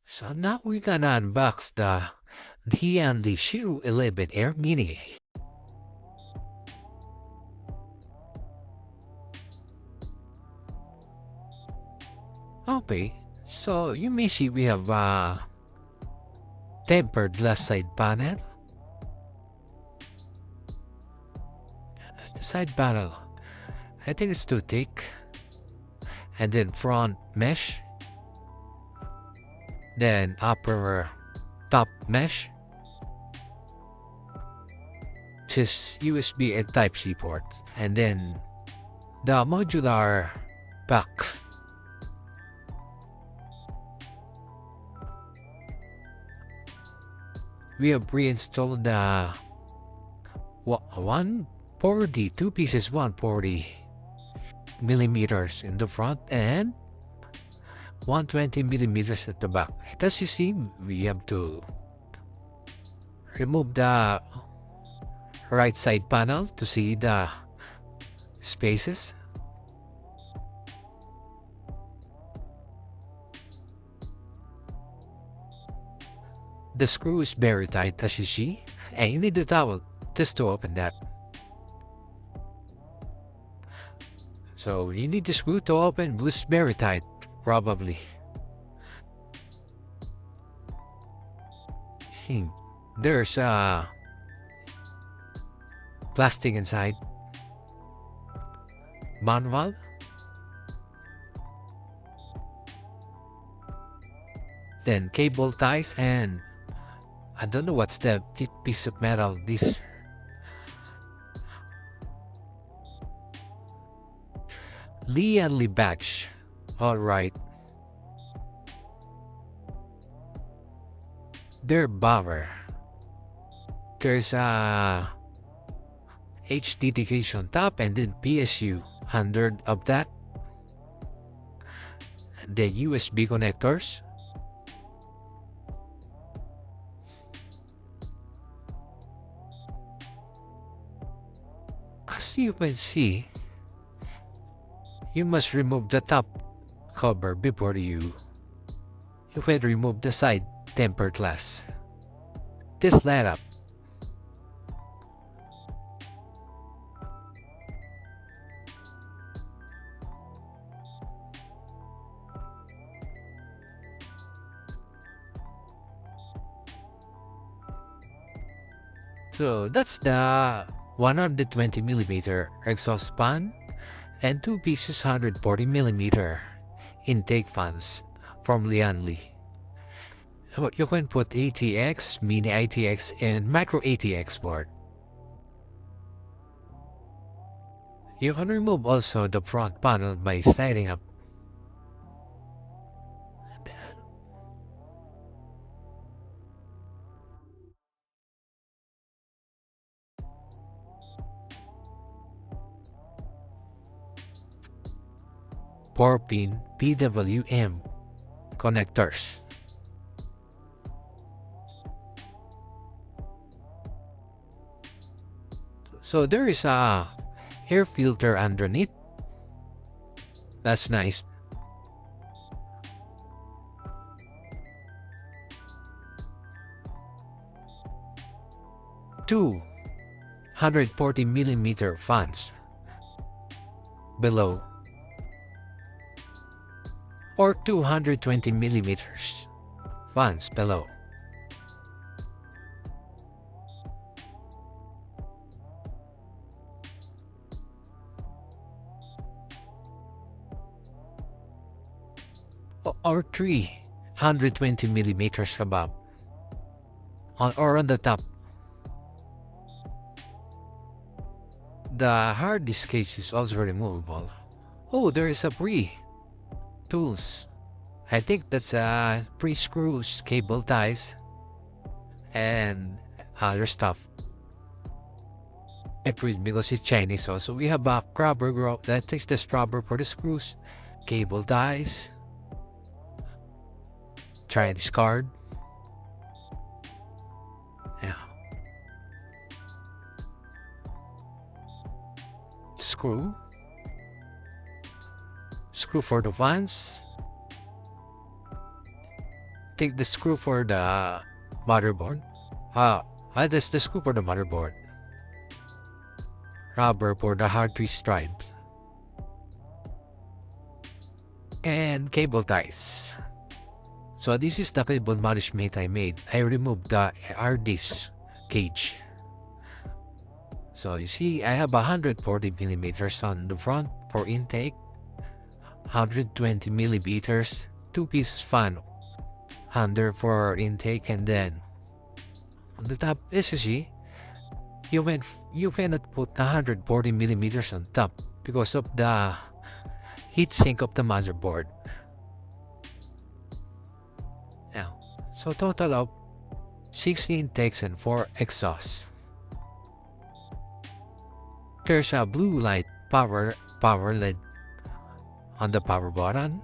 So now we're gonna unbox the Lian Shiro 11 Air Mini. Okay, so you may see we have a tempered glass side panel. The side panel, I think it's too thick. And then front mesh. Then upper top mesh. Just USB and Type-C port. And then the modular back. We have reinstalled the 140, two pieces 140 millimeters in the front and 120 millimeters at the back. As you see, we have to remove the right side panel to see the spaces. The screw is very tight, as you see, and you need the towel just to open that. So you need the screw to open, but it's very tight, probably. There's plastic inside. Manual. Then cable ties, and I don't know what's the piece of metal. This Lian badge. Alright. Their power. There's a HDD on top and then PSU under of that. The USB connectors. As you can see, you must remove the top cover before you can remove the side tempered glass. This light up. So that's the 120 millimeter exhaust fan and two pieces 140 millimeter intake fans from Lian. You can put ATX, mini ATX, and micro ATX board. You can remove also the front panel by sliding up. Four-pin PWM connectors. So there is a air filter underneath. That's nice. Two 140 millimeter fans below, or 220 millimeters fans below. Or 320 millimeters above, or on the top. The hard disk case is also removable. Oh, there is a tools. I think that's pre-screws, cable ties, and other stuff. Approved because it's Chinese also. We have a rubber growth that takes the rubber for the screws, cable ties, Chinese card. Yeah. Screw for the fans, take the screw for the motherboard. That's the screw for the motherboard. Rubber for the hard disk drive. And cable ties. So this is the cable management I made. I removed the hard disk cage. So you see, I have 140 millimeters on the front for intake, 120 millimeters, two-piece fan under for intake, and then on the top, as you see, you cannot put 140 millimeters on top because of the heatsink of the motherboard. Now, so total of 6 intakes and 4 exhausts. There's a blue light power LED on the power button.